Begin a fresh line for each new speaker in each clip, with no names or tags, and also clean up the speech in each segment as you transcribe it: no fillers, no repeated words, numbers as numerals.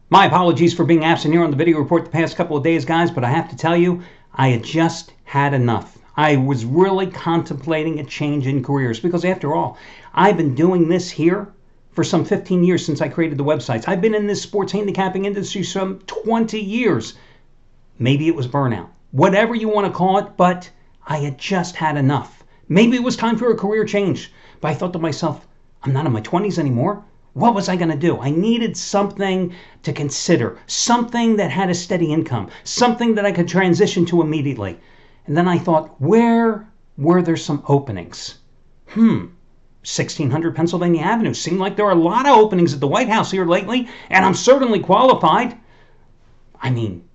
My apologies for being absent here on the video report the past couple of days, guys, but I have to tell you, I had just had enough. I was really contemplating a change in careers because, after all, I've been doing this here for some 15 years since I created the websites. I've been in this sports handicapping industry some 20 years. Maybe it was burnout, whatever you want to call it, but I had just had enough. Maybe it was time for a career change, but I thought to myself, I'm not in my 20s anymore. What was I going to do? I needed something to consider, something that had a steady income, something that I could transition to immediately. And then I thought, where were there some openings? 1600 Pennsylvania Avenue. Seemed like there are a lot of openings at the White House here lately, and I'm certainly qualified. I mean,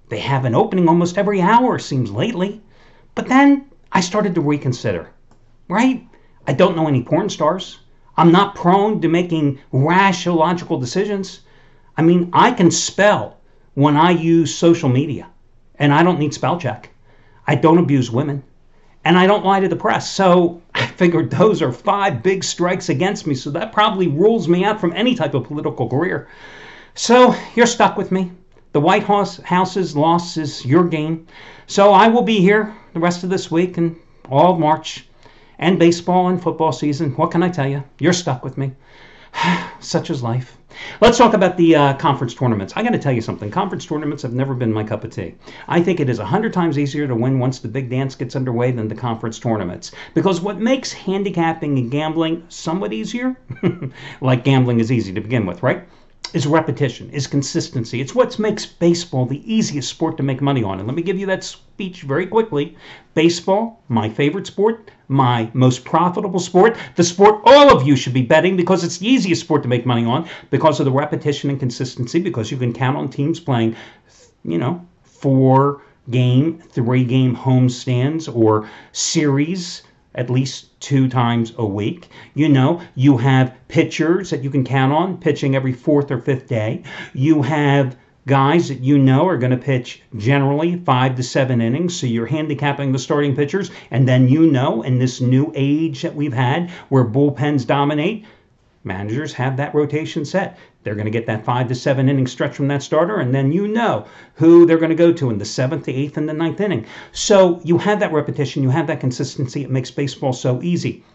they have an opening almost every hour, seems lately. But then I started to reconsider, right? I don't know any porn stars. I'm not prone to making rash, illogical decisions. I mean, I can spell when I use social media, and I don't need spell check. I don't abuse women, and I don't lie to the press. So I figured those are 5 big strikes against me, so that probably rules me out from any type of political career. So you're stuck with me. The White House's loss is your gain. So I will be here the rest of this week and all of March. And baseball and football season. What can I tell you? You're stuck with me. Such is life. Let's talk about the conference tournaments. I got to tell you something. Conference tournaments have never been my cup of tea. I think it is 100 times easier to win once the big dance gets underway than the conference tournaments. Because what makes handicapping and gambling somewhat easier, like gambling is easy to begin with, right? Is repetition, is consistency. It's what makes baseball the easiest sport to make money on. And let me give you that speech very quickly. Baseball, my favorite sport, my most profitable sport, the sport all of you should be betting because it's the easiest sport to make money on because of the repetition and consistency, because you can count on teams playing, 4-game, 3-game homestands or series at least 2 times a week. You have pitchers that you can count on pitching every 4th or 5th day. You have guys that are going to pitch generally 5 to 7 innings. So you're handicapping the starting pitchers. And then in this new age that we've had where bullpens dominate, managers have that rotation set. They're going to get that 5 to 7 inning stretch from that starter, and then who they're going to go to in the 7th, the 8th, and the 9th inning. So you have that repetition, you have that consistency. It makes baseball so easy.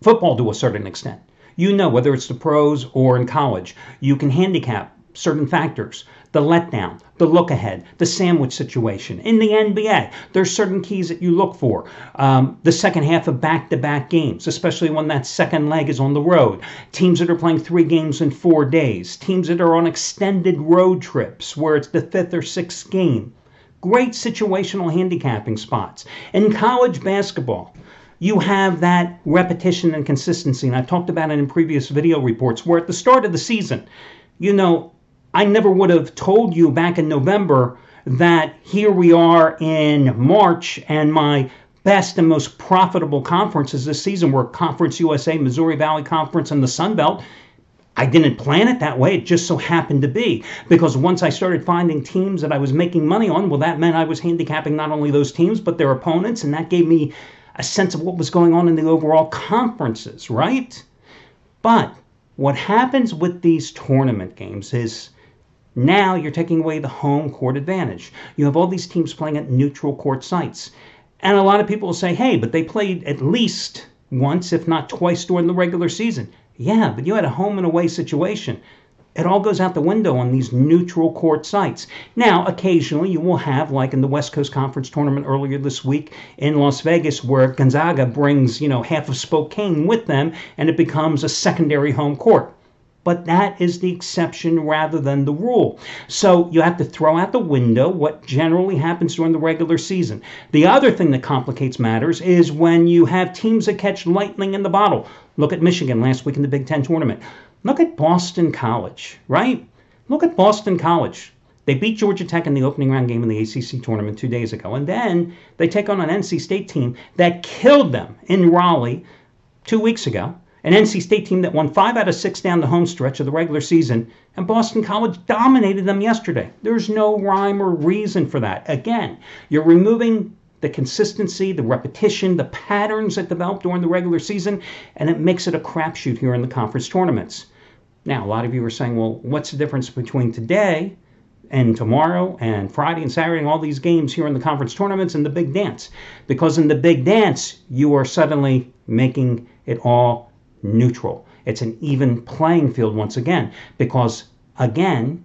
Football, to a certain extent. Whether it's the pros or in college, you can handicap certain factors. The letdown, the look ahead, the sandwich situation. In the NBA, there's certain keys that you look for. The second half of back-to-back games, especially when that second leg is on the road. Teams that are playing 3 games in 4 days. Teams that are on extended road trips where it's the 5th or 6th game. Great situational handicapping spots. In college basketball, you have that repetition and consistency. And I've talked about it in previous video reports where at the start of the season, I never would have told you back in November that here we are in March and my best and most profitable conferences this season were Conference USA, Missouri Valley Conference, and the Sun Belt. I didn't plan it that way. It just so happened to be because once I started finding teams that I was making money on, well, that meant I was handicapping not only those teams but their opponents, and that gave me a sense of what was going on in the overall conferences, right? But what happens with these tournament games is now you're taking away the home court advantage. You have all these teams playing at neutral court sites. And a lot of people will say, hey, but they played at least once, if not twice, during the regular season. Yeah, but you had a home and away situation. It all goes out the window on these neutral court sites. Now, occasionally you will have, like in the West Coast Conference tournament earlier this week in Las Vegas, where Gonzaga brings, half of Spokane with them, and it becomes a secondary home court. But that is the exception rather than the rule. So you have to throw out the window what generally happens during the regular season. The other thing that complicates matters is when you have teams that catch lightning in the bottle. Look at Michigan last week in the Big Ten tournament. Look at Boston College, right? Look at Boston College. They beat Georgia Tech in the opening round game in the ACC tournament 2 days ago. And then they take on an NC State team that killed them in Raleigh 2 weeks ago. An NC State team that won 5 out of 6 down the home stretch of the regular season, and Boston College dominated them yesterday. There's no rhyme or reason for that. Again, you're removing the consistency, the repetition, the patterns that develop during the regular season, and it makes it a crapshoot here in the conference tournaments. Now, a lot of you are saying, well, what's the difference between today and tomorrow and Friday and Saturday and all these games here in the conference tournaments and the big dance? Because in the big dance, you are suddenly making it all neutral. It's an even playing field once again, because again,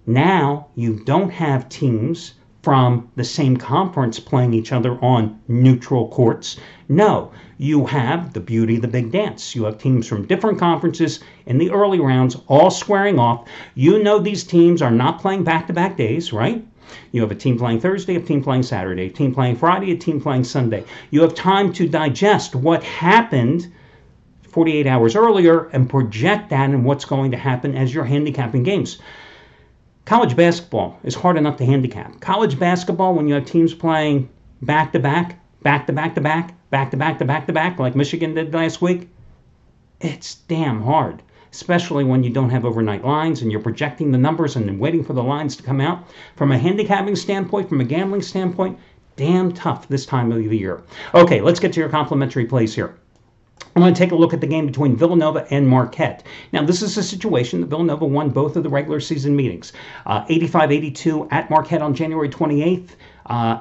now you don't have teams from the same conference playing each other on neutral courts. No, you have the beauty of the big dance. You have teams from different conferences in the early rounds all squaring off. You know these teams are not playing back-to-back days, right? You have a team playing Thursday, a team playing Saturday, a team playing Friday, a team playing Sunday. You have time to digest what happened 48 hours earlier and project that and what's going to happen as you're handicapping games. College basketball is hard enough to handicap. College basketball, when you have teams playing back-to-back, back-to-back-to-back, back-to-back-to-back-to-back, like Michigan did last week, it's damn hard, especially when you don't have overnight lines and you're projecting the numbers and then waiting for the lines to come out. From a handicapping standpoint, from a gambling standpoint, damn tough this time of the year. Okay, let's get to your complimentary plays here. I'm going to take a look at the game between Villanova and Marquette. Now, this is a situation that Villanova won both of the regular season meetings. 85-82 at Marquette on January 28th.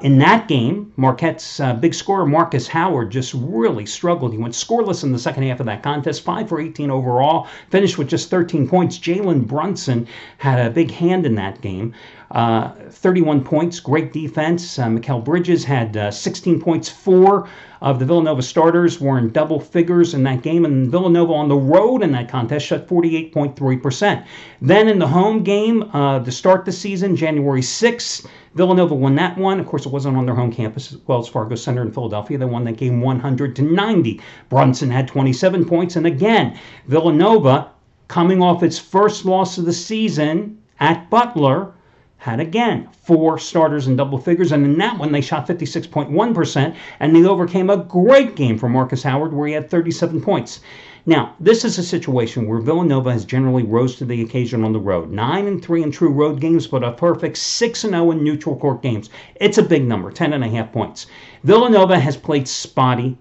In that game, Marquette's big scorer, Marcus Howard, just really struggled. He went scoreless in the second half of that contest, 5 for 18 overall, finished with just 13 points. Jalen Brunson had a big hand in that game. 31 points, great defense. Mikal Bridges had 16 points. 4 of the Villanova starters were in double figures in that game, and Villanova on the road in that contest shot 48.3%. Then in the home game to start the season, January 6th, Villanova won that one. Of course, it wasn't on their home campus, Wells Fargo Center in Philadelphia. They won that game 100-90. Brunson had 27 points, and again, Villanova, coming off its first loss of the season at Butler, had again 4 starters in double figures, and in that one they shot 56.1%, and they overcame a great game from Marcus Howard where he had 37 points. Now, this is a situation where Villanova has generally rose to the occasion on the road. 9-3 in true road games, but a perfect 6-0 in neutral court games. It's a big number, 10.5 points. Villanova has played spotty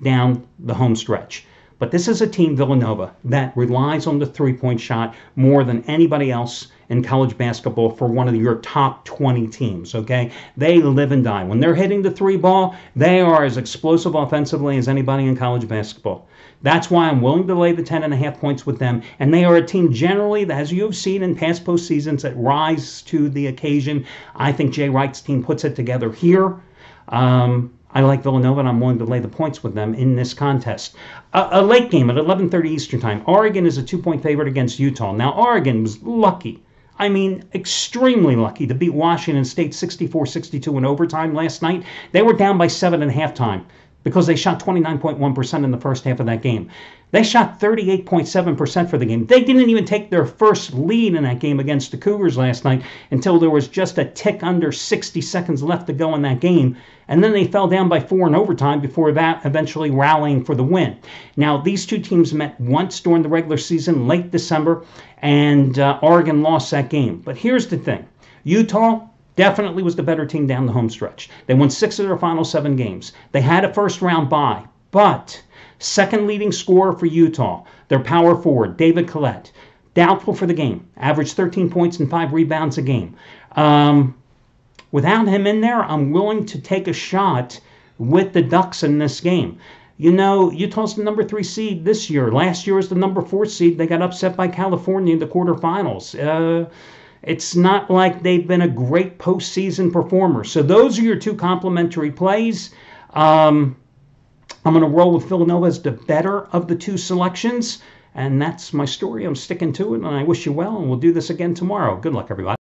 down the home stretch. But this is a team, Villanova, that relies on the three-point shot more than anybody else in college basketball for one of your top 20 teams, okay? They live and die. When they're hitting the three ball, they are as explosive offensively as anybody in college basketball. That's why I'm willing to lay the 10.5 points with them. And they are a team generally, as you have seen in past postseasons, that rise to the occasion. I think Jay Wright's team puts it together here. I like Villanova, and I'm willing to lay the points with them in this contest. A late game at 11:30 Eastern Time. Oregon is a 2-point favorite against Utah. Now, Oregon was lucky. I mean, extremely lucky to beat Washington State 64-62 in overtime last night. They were down by 7 at halftime because they shot 29.1% in the first half of that game. They shot 38.7% for the game. They didn't even take their first lead in that game against the Cougars last night until there was just a tick under 60 seconds left to go in that game. And then they fell down by 4 in overtime before that eventually rallying for the win. Now, these two teams met once during the regular season, late December, and Oregon lost that game. But here's the thing. Utah definitely was the better team down the home stretch. They won 6 of their final 7 games. They had a first-round bye, but second leading scorer for Utah, their power forward, David Collette, doubtful for the game, averaged 13 points and 5 rebounds a game. Without him in there, I'm willing to take a shot with the Ducks in this game. You know, Utah's the number 3 seed this year. Last year was the number 4 seed. They got upset by California in the quarterfinals. It's not like they've been a great postseason performer. So those are your 2 complimentary plays. I'm going to roll with Villanova as the better of the 2 selections. And that's my story. I'm sticking to it, and I wish you well, and we'll do this again tomorrow. Good luck, everybody.